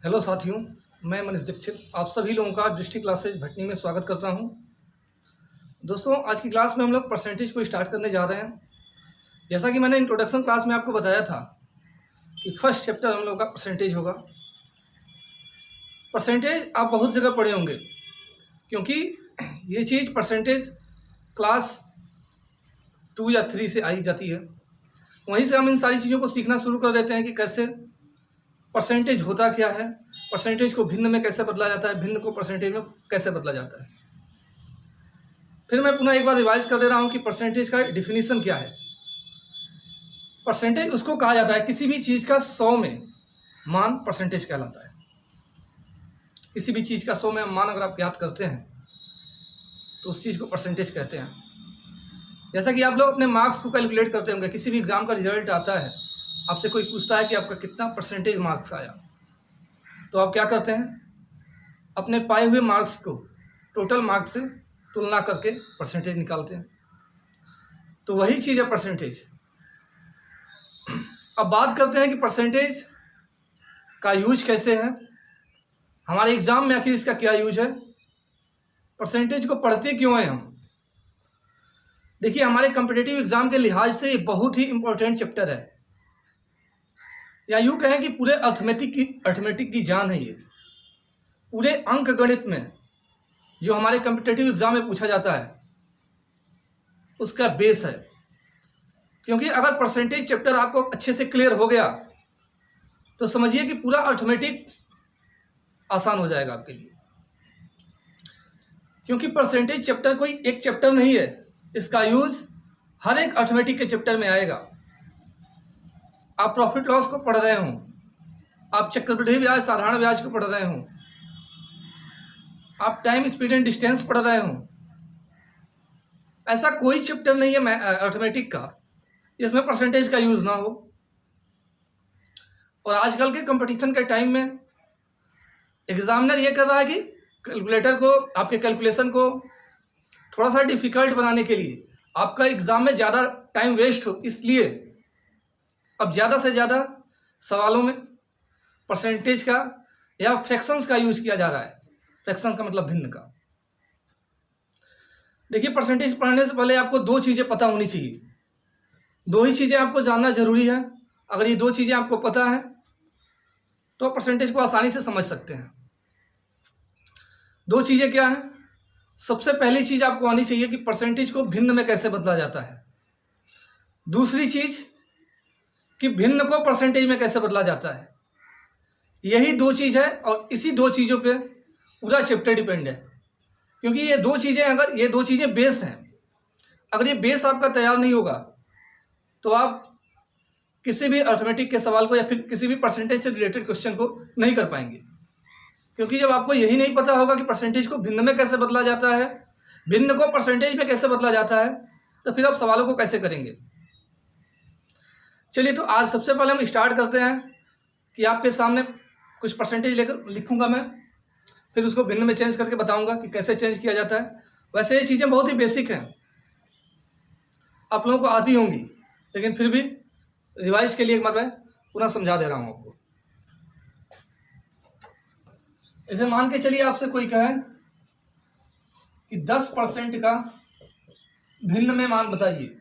Hello साथियों, मैं मनीष दीक्षित आप सभी लोगों का डिस्ट्रिक्ट क्लासेज भटनी में स्वागत करता हूं। दोस्तों, आज की क्लास में हम लोग परसेंटेज को स्टार्ट करने जा रहे हैं। जैसा कि मैंने इंट्रोडक्शन क्लास में आपको बताया था कि फर्स्ट चैप्टर हम लोग का परसेंटेज होगा। परसेंटेज आप बहुत जगह पढ़े होंगे, क्योंकि ये चीज़ परसेंटेज क्लास 2 या 3 से आई जाती है। वहीं से हम इन सारी चीज़ों को सीखना शुरू कर देते हैं कि कैसे परसेंटेज होता क्या है, परसेंटेज को भिन्न में कैसे बदला जाता है, भिन्न को परसेंटेज में कैसे बदला जाता है। फिर मैं पुनः एक बार रिवाइज कर दे रहा हूँ कि परसेंटेज का डिफिनीशन क्या है। परसेंटेज उसको कहा जाता है किसी भी चीज़ का 100 में मान परसेंटेज कहलाता है। किसी भी चीज़ का 100 में मान अगर आप याद करते हैं तो उस चीज़ को परसेंटेज कहते हैं। जैसा कि आप लोग अपने मार्क्स को कैलकुलेट करते होंगे, किसी भी एग्ज़ाम का रिजल्ट आता है, आपसे कोई पूछता है कि आपका कितना परसेंटेज मार्क्स आया, तो आप क्या करते हैं, अपने पाए हुए मार्क्स को टोटल मार्क्स से तुलना करके परसेंटेज निकालते हैं। तो वही चीज़ है परसेंटेज। अब बात करते हैं कि परसेंटेज का यूज कैसे है, हमारे एग्ज़ाम में आखिर इसका क्या यूज है, परसेंटेज को पढ़ते क्यों हैं हम। देखिए, हमारे कॉम्पिटिटिव एग्ज़ाम के लिहाज से ये बहुत ही इम्पोर्टेंट चैप्टर है, या यूँ कहें कि पूरे अर्थमेटिक की जान है। ये पूरे अंक गणित में जो हमारे कॉम्पिटिटिव एग्ज़ाम में पूछा जाता है उसका बेस है। क्योंकि अगर परसेंटेज चैप्टर आपको अच्छे से क्लियर हो गया तो समझिए कि पूरा अर्थमेटिक आसान हो जाएगा आपके लिए। क्योंकि परसेंटेज चैप्टर कोई एक चैप्टर नहीं है, इसका यूज हर एक अर्थमेटिक के चैप्टर में आएगा। आप प्रॉफिट लॉस को पढ़ रहे हों, आप चक्रवृद्धि ब्याज साधारण ब्याज को पढ़ रहे हों, आप टाइम स्पीड एंड डिस्टेंस पढ़ रहे हों, ऐसा कोई चैप्टर नहीं है अर्थमेटिक का जिसमें परसेंटेज का यूज ना हो। और आजकल के कंपटीशन के टाइम में एग्जामिनर ये कर रहा है कि कैलकुलेटर को, आपके कैलकुलेशन को थोड़ा सा डिफिकल्ट बनाने के लिए, आपका एग्जाम में ज़्यादा टाइम वेस्ट हो, इसलिए अब ज़्यादा से ज़्यादा सवालों में परसेंटेज का या फ्रैक्शंस का यूज़ किया जा रहा है। फ्रैक्शन का मतलब भिन्न का। देखिए, परसेंटेज पढ़ने से पहले आपको दो चीज़ें पता होनी चाहिए, दो ही चीज़ें आपको जानना जरूरी है। अगर ये दो चीज़ें आपको पता है तो परसेंटेज को आसानी से समझ सकते हैं। दो चीज़ें क्या है? सबसे पहली चीज़ आपको आनी चाहिए कि परसेंटेज को भिन्न में कैसे बदला जाता है। दूसरी चीज़ कि भिन्न को परसेंटेज में कैसे बदला जाता है। यही दो चीज़ है और इसी दो चीज़ों पे पूरा चैप्टर डिपेंड है। क्योंकि ये दो चीज़ें बेस हैं। अगर ये बेस आपका तैयार नहीं होगा तो आप किसी भी अर्थमेटिक के सवाल को या फिर किसी भी परसेंटेज से रिलेटेड क्वेश्चन को नहीं कर पाएंगे। क्योंकि जब आपको यही नहीं पता होगा कि परसेंटेज को भिन्न में कैसे बदला जाता है, भिन्न को परसेंटेज में कैसे बदला जाता है, तो फिर आप सवालों को कैसे करेंगे। चलिए, तो आज सबसे पहले हम स्टार्ट करते हैं कि आपके सामने कुछ परसेंटेज लेकर लिखूंगा मैं, फिर उसको भिन्न में चेंज करके बताऊंगा कि कैसे चेंज किया जाता है। वैसे ये चीज़ें बहुत ही बेसिक हैं, आप लोगों को आती होंगी, लेकिन फिर भी रिवाइज के लिए एक बार मैं पुनः समझा दे रहा हूँ आपको। इसे मान के चलिए आपसे कोई कहे कि 10% का भिन्न में मान बताइए,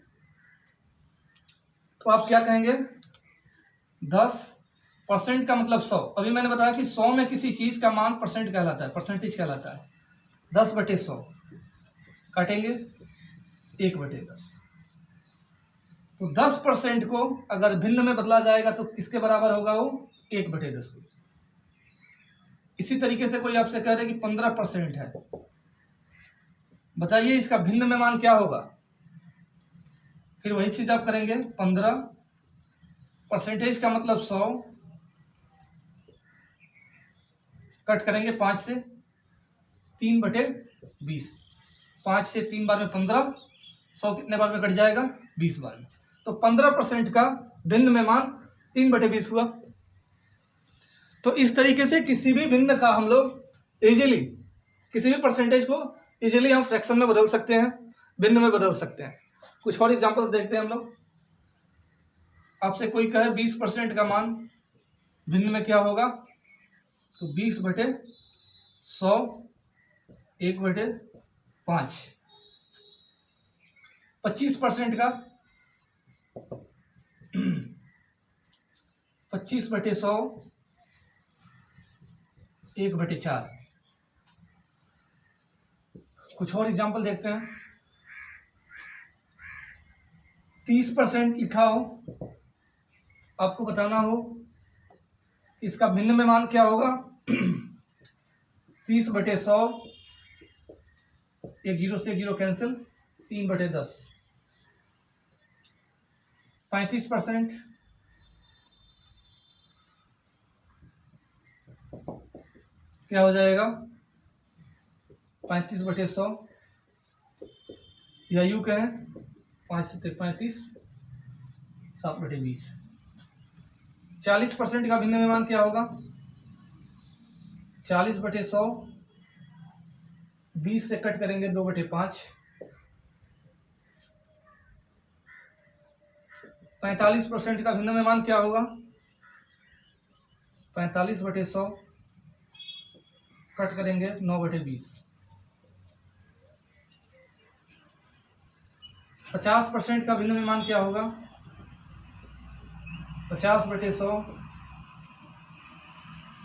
तो आप क्या कहेंगे? 10% का मतलब 100। अभी मैंने बताया कि 100 में किसी चीज का मान परसेंट कहलाता है, परसेंटेज कहलाता है। 10/100 काटेंगे 1/10। तो 10% को अगर भिन्न में बदला जाएगा तो किसके बराबर होगा? वो 1/10। इसी तरीके से कोई आपसे कह रहे कि 15% है, बताइए इसका भिन्न में मान क्या होगा? फिर वही चीज आप करेंगे, 15 परसेंटेज का मतलब 100 कट करेंगे 5 से, 3/20। 5 से 3 बार में 15, 100 कितने बार में कट जाएगा? 20 बार में। तो 15% का भिन्न में मान 3/20 हुआ। तो इस तरीके से किसी भी भिन्न का हम लोग इजीली, किसी भी परसेंटेज को इजीली हम फ्रैक्शन में बदल सकते हैं, भिन्न में बदल सकते हैं। कुछ और एग्जांपल्स देखते हैं हम लोग। आपसे कोई कहे 20% का मान भिन्न में क्या होगा? तो 20/100 1/5। 25% का 25/100 1/4। कुछ और एग्जाम्पल देखते हैं। 30% लिखा हो, आपको बताना हो कि इसका भिन्न में मान क्या होगा। 30/100, एक 0 से 0 कैंसिल, 3/10। 35% क्या हो जाएगा, 35/100 या यूँ कहें 5 से 35, 7/20। 40% का भिन्न में मान क्या होगा, 40/100, 20 से कट करेंगे 2/5। 45% का भिन्न में मान क्या होगा, 45/100 कट करेंगे 9/20। 50% का भिन्न में मान क्या होगा, 50/100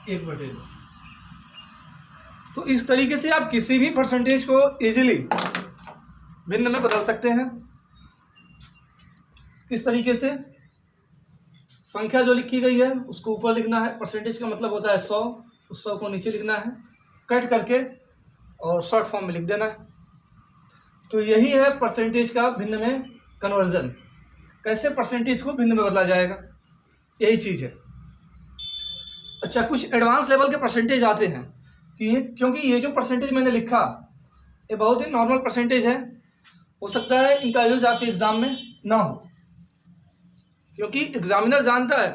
1/2। तो इस तरीके से आप किसी भी परसेंटेज को इजीली भिन्न में बदल सकते हैं। किस तरीके से, संख्या जो लिखी गई है उसको ऊपर लिखना है, परसेंटेज का मतलब होता है 100, उस 100 को नीचे लिखना है, कट करके और शॉर्ट फॉर्म में लिख देना है। तो यही है परसेंटेज का भिन्न में कन्वर्जन। कैसे परसेंटेज को भिन्न में बदला जाएगा, यही चीज़ है। अच्छा, कुछ एडवांस लेवल के परसेंटेज आते हैं कि क्योंकि ये जो परसेंटेज मैंने लिखा ये बहुत ही नॉर्मल परसेंटेज है, हो सकता है इनका यूज आपके एग्जाम में ना हो, क्योंकि एग्जामिनर जानता है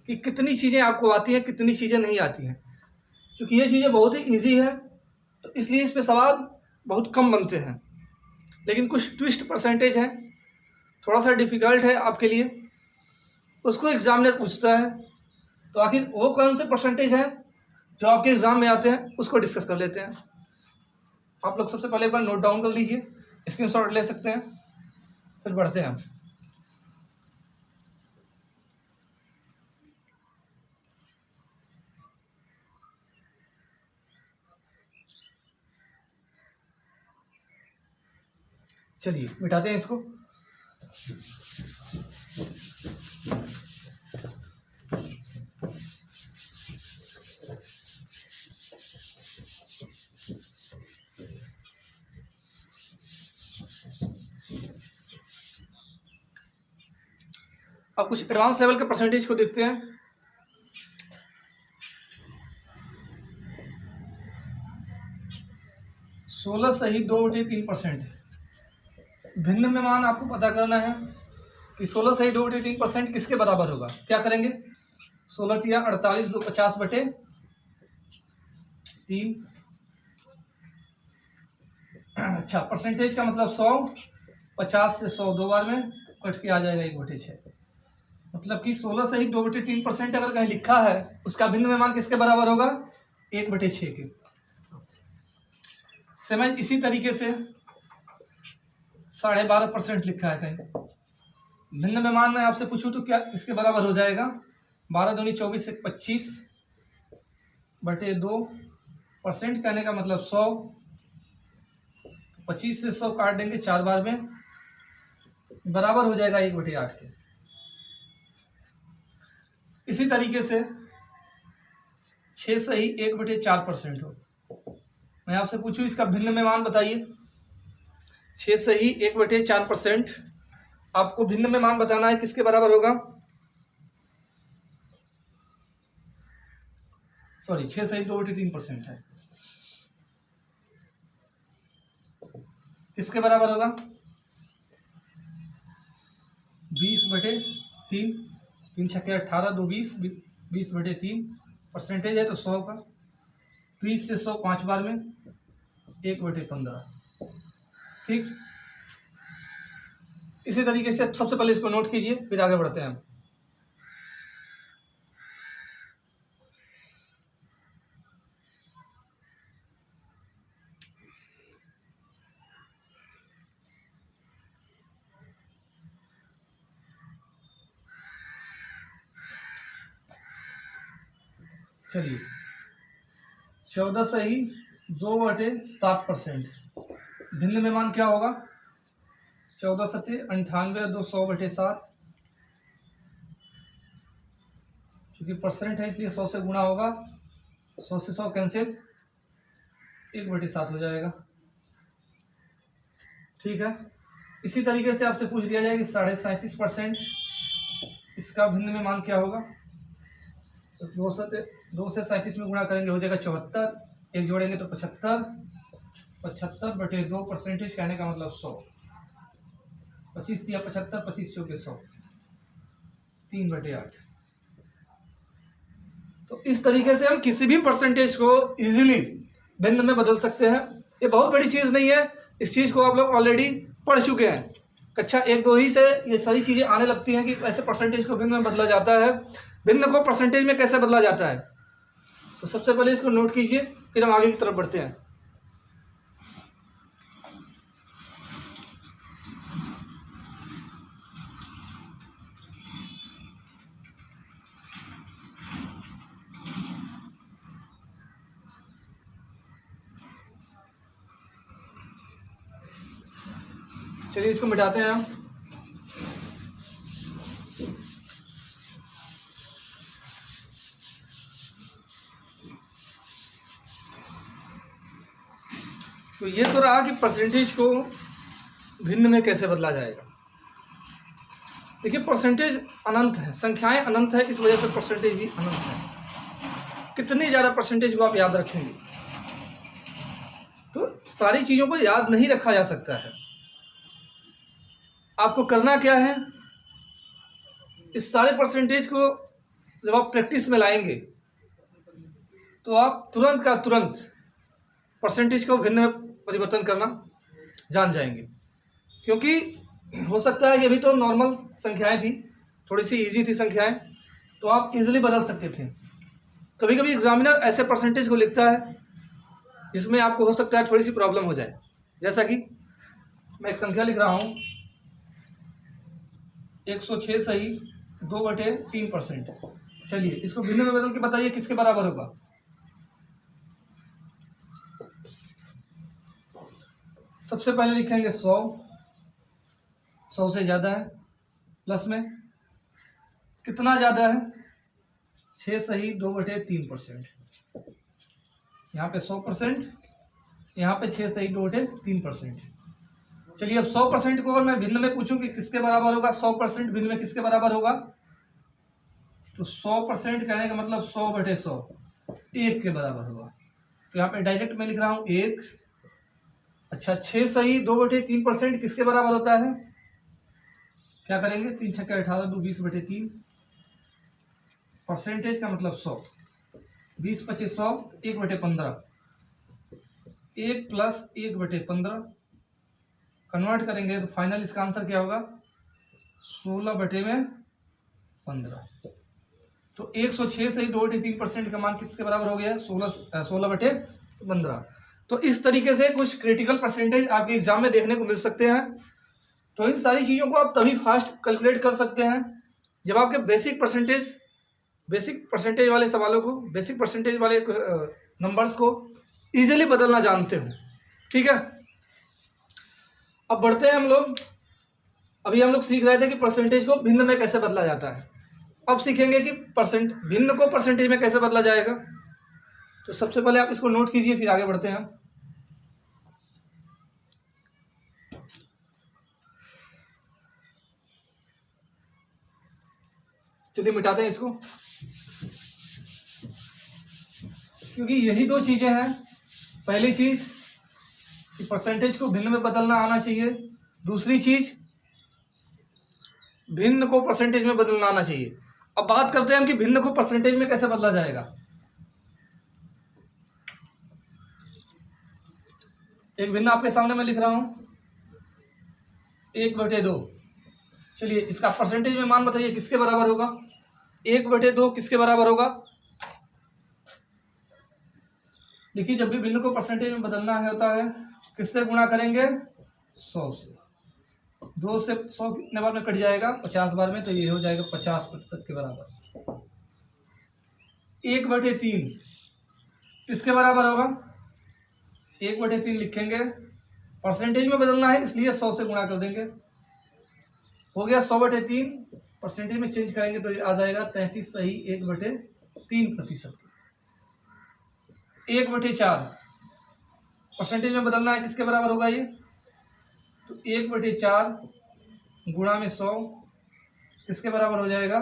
कि कितनी चीज़ें आपको आती हैं, कितनी चीज़ें नहीं आती हैं। क्योंकि ये चीज़ें बहुत ही ईजी है तो इसलिए इस पे सवाल बहुत कम बनते हैं। लेकिन कुछ ट्विस्ट परसेंटेज हैं, थोड़ा सा डिफ़िकल्ट है आपके लिए, उसको एग्जामिनर पूछता है। तो आखिर वो कौन से परसेंटेज हैं जो आपके एग्ज़ाम में आते हैं, उसको डिस्कस कर लेते हैं। आप लोग सबसे पहले एक बार नोट डाउन कर लीजिए, स्क्रीनशॉट ले सकते हैं, फिर बढ़ते हैं हम। चलिए मिटाते हैं इसको। अब कुछ एडवांस लेवल के परसेंटेज को देखते हैं। सोलह सही 2/3%। भिन्न में मान आपको पता करना है कि 16 सही 2/3% किसके बराबर होगा। क्या करेंगे, 16 × 48, 2 50/3। अच्छा, परसेंटेज का मतलब 100, 50 से 100 दो बार में कट के आ जाएगा 1/6। मतलब कि 16 सही 2/3% अगर कहीं लिखा है उसका भिन्न में मान किसके बराबर होगा, 1/6 के। समझ, इसी तरीके से 12.5% लिखा है कहीं, भिन्न में मान मैं आपसे पूछूं तो क्या इसके बराबर हो जाएगा, 12 दूनी 24 से 25/2%। कहने का मतलब 100, 25 से 100 काट देंगे 4 बार में, बराबर हो जाएगा 1/8 के। इसी तरीके से 6 सही 1/4% हो, मैं आपसे पूछूं इसका भिन्न में मान बताइए। 6 सही 1/4%, आपको भिन्न में मान बताना है किसके बराबर होगा, सॉरी 6 सही 2/3% है, किसके बराबर होगा, 20/3। 3 छक्के 18, 2 20, 20/3 परसेंटेज है तो 100 का। 20 से 100 5 बार में 1/15। ठीक, इसी तरीके से सबसे पहले इसको नोट कीजिए, फिर आगे बढ़ते हैं। चलिए 14 सही 2/7%। भिन्न में मान क्या होगा? 14 सत्ते 98 और 2 100/7, क्योंकि परसेंट है इसलिए 100 से गुणा होगा, 100 से 100 कैंसिल, 1/7 हो जाएगा। ठीक है, इसी तरीके से आपसे पूछ लिया जाए कि 37.5%, इसका भिन्न में मान क्या होगा? तो 2 से 37 में गुणा करेंगे हो जाएगा 74, एक जोड़ेंगे तो 75, 75/2%, कहने का मतलब 100। 25 दिया 75, 25 चौके 100, 3/8। तो इस तरीके से हम किसी भी परसेंटेज को इजीली भिन्न में बदल सकते हैं। ये बहुत बड़ी चीज़ नहीं है, इस चीज़ को आप लोग ऑलरेडी पढ़ चुके हैं। कक्षा 1-2 ही से ये सारी चीज़ें आने लगती हैं कि ऐसे परसेंटेज को भिन्न में बदला जाता है, भिन्न को परसेंटेज में कैसे बदला जाता है। तो सबसे पहले इसको नोट कीजिए, फिर हम आगे की तरफ बढ़ते हैं। चलिए इसको मिटाते हैं हम। तो ये तो रहा कि परसेंटेज को भिन्न में कैसे बदला जाएगा। देखिए परसेंटेज अनंत है, संख्याएं अनंत है, इस वजह से परसेंटेज भी अनंत है। कितनी ज़्यादा परसेंटेज को आप याद रखेंगे, तो सारी चीज़ों को याद नहीं रखा जा सकता है। आपको करना क्या है, इस सारे परसेंटेज को जब आप प्रैक्टिस में लाएंगे तो आप तुरंत का तुरंत परसेंटेज को भिन्न में परिवर्तन करना जान जाएंगे। क्योंकि हो सकता है कि अभी तो नॉर्मल संख्याएं थी, थोड़ी सी इजी थी संख्याएं, तो आप इजीली बदल सकते थे। कभी कभी एग्जामिनर ऐसे परसेंटेज को लिखता है जिसमें आपको हो सकता है थोड़ी सी प्रॉब्लम हो जाए। जैसा कि मैं एक संख्या लिख रहा हूँ, 106 सही 2/3%। चलिए इसको भिन्न में बदल के बताइए किसके बराबर होगा। सबसे पहले लिखेंगे 100, 100 से ज़्यादा है, प्लस में कितना ज़्यादा है, 6 सही 2/3%। यहाँ पे 100%, यहाँ पे 6 सही 2/3%। चलिए अब 100% को अगर मैं भिन्न में पूछूं कि किसके बराबर होगा, 100% भिन्न में किसके बराबर होगा, तो 100% कहने का मतलब 100/100 1 के बराबर होगा। तो यहाँ पे डायरेक्ट मैं लिख रहा हूँ 1। अच्छा 6 सही 2/3% किसके बराबर होता है, क्या करेंगे, 3 छक्के 18, 2 20/3, परसेंटेज का मतलब 100, 20 25 100, 1/15, 1 + 1/15 कन्वर्ट करेंगे तो फाइनल इसका आंसर क्या होगा, 16/15। तो 106 सही 2/3% का मान किसके बराबर हो गया, 16/15। तो इस तरीके से कुछ क्रिटिकल परसेंटेज आपके एग्जाम में देखने को मिल सकते हैं। तो इन सारी चीज़ों को आप तभी फास्ट कैलकुलेट कर सकते हैं जब आपके बेसिक परसेंटेज वाले सवालों को, बेसिक परसेंटेज वाले नंबर्स को ईजिली बदलना जानते हो। ठीक है, अब बढ़ते हैं हम लोग। अभी हम लोग सीख रहे थे कि परसेंटेज को भिन्न में कैसे बदला जाता है। अब सीखेंगे कि भिन्न को परसेंटेज में कैसे बदला जाएगा। तो सबसे पहले आप इसको नोट कीजिए, फिर आगे बढ़ते हैं। चलिए मिटाते हैं इसको, क्योंकि यही दो चीजें हैं। पहली चीज कि परसेंटेज को भिन्न में बदलना आना चाहिए, दूसरी चीज भिन्न को परसेंटेज में बदलना आना चाहिए। अब बात करते हैं हम कि भिन्न को परसेंटेज में कैसे बदला जाएगा। एक भिन्न आपके सामने मैं लिख रहा हूं 1/2। चलिए इसका परसेंटेज में मान बताइए किसके बराबर होगा, 1/2 किसके बराबर होगा। देखिए जब भी भिन्न को परसेंटेज में बदलना होता है किससे गुणा करेंगे, 100 से। 2 से 100 कितने बार में कट जाएगा, 50 बार में, तो ये हो जाएगा 50% के बराबर। 1/3 किसके बराबर होगा? 1/3 लिखेंगे, परसेंटेज में बदलना है इसलिए 100 से गुणा कर देंगे। हो गया 100/3, परसेंटेज में चेंज करेंगे तो आ जाएगा 33 सही 1/3%। 1/4 परसेंटेज में बदलना है, किसके बराबर होगा ये? तो 1/4 गुणा में 100 किसके बराबर हो जाएगा?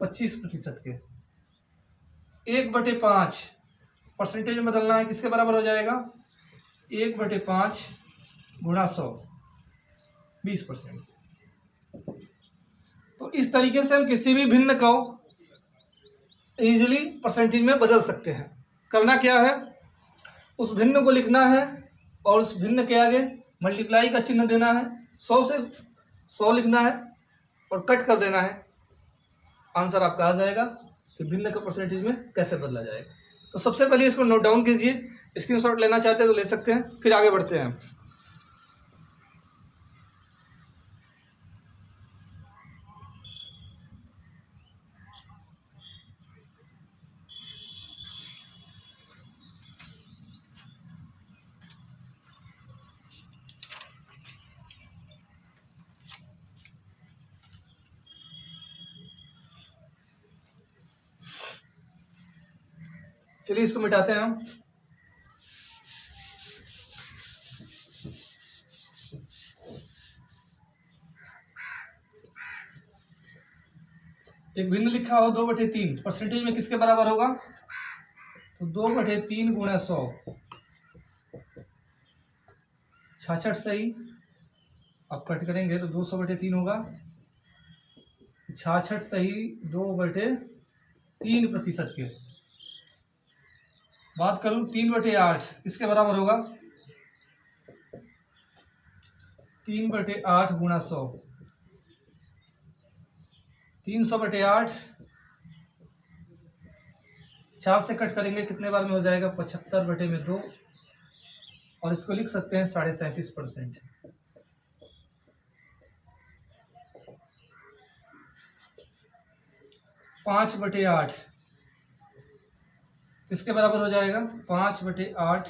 25% के। 1/5 परसेंटेज में बदलना है, किसके बराबर हो जाएगा? 1/5 गुणा 100 20%। तो इस तरीके से हम किसी भी भिन्न को इजीली परसेंटेज में बदल सकते हैं। करना क्या है, उस भिन्न को लिखना है और उस भिन्न के आगे मल्टीप्लाई का चिन्ह देना है, 100 से 100 लिखना है और कट कर देना है। आंसर आपका आ जाएगा कि भिन्न का परसेंटेज में कैसे बदला जाएगा। तो सबसे पहले इसको नोट डाउन कीजिए, स्क्रीनशॉट लेना चाहते हैं तो ले सकते हैं, फिर आगे बढ़ते हैं। चलिए इसको मिटाते हैं हम। एक भिन्न लिखा हो 2/3 परसेंटेज में किसके बराबर होगा? तो 2/3 गुणा 100 66 सही। अब कट करेंगे तो 200/3 होगा, 66 सही 2/3% के। बात करूं 3/8 किसके बराबर होगा? 3/8 गुणा 100 300/8 4 से कट करेंगे कितने बार में हो जाएगा? 75/2 और इसको लिख सकते हैं 37.5%। 5/8 किसके बराबर हो जाएगा? 5/8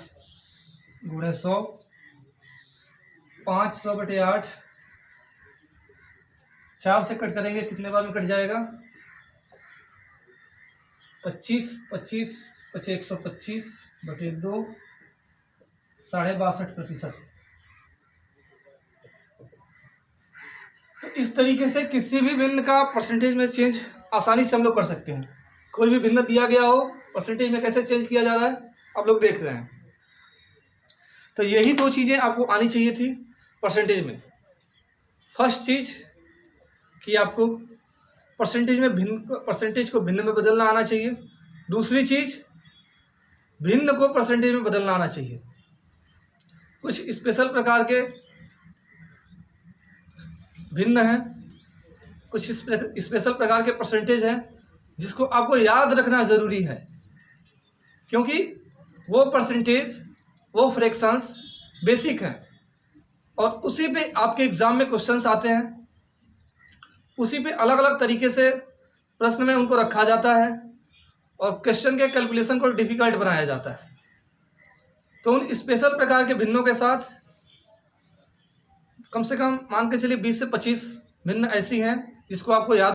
गुणे 100 500/8 4 से कट करेंगे कितने बार में कट जाएगा? 25 25 125/2 62.5%। तो इस तरीके से किसी भी भिन्न का परसेंटेज में चेंज आसानी से हम लोग कर सकते हैं। कोई भी भिन्न दिया गया हो, परसेंटेज में कैसे चेंज किया जा रहा है आप लोग देख रहे हैं। तो यही दो चीज़ें आपको आनी चाहिए थी परसेंटेज में। फर्स्ट चीज़ कि आपको परसेंटेज को भिन्न में बदलना आना चाहिए। दूसरी चीज़ भिन्न को परसेंटेज में बदलना आना चाहिए। कुछ स्पेशल प्रकार के भिन्न हैं, कुछ स्पेशल प्रकार के परसेंटेज हैं जिसको आपको याद रखना ज़रूरी है, क्योंकि वो परसेंटेज वो फ्रैक्शंस बेसिक हैं और उसी पे आपके एग्ज़ाम में क्वेश्चंस आते हैं। उसी पे अलग अलग तरीके से प्रश्न में उनको रखा जाता है और क्वेश्चन के कैलकुलेशन को डिफ़िकल्ट बनाया जाता है। तो उन स्पेशल प्रकार के भिन्नों के साथ कम से कम मान के चलिए 20 से 25 भिन्न ऐसी हैं जिसको आपको याद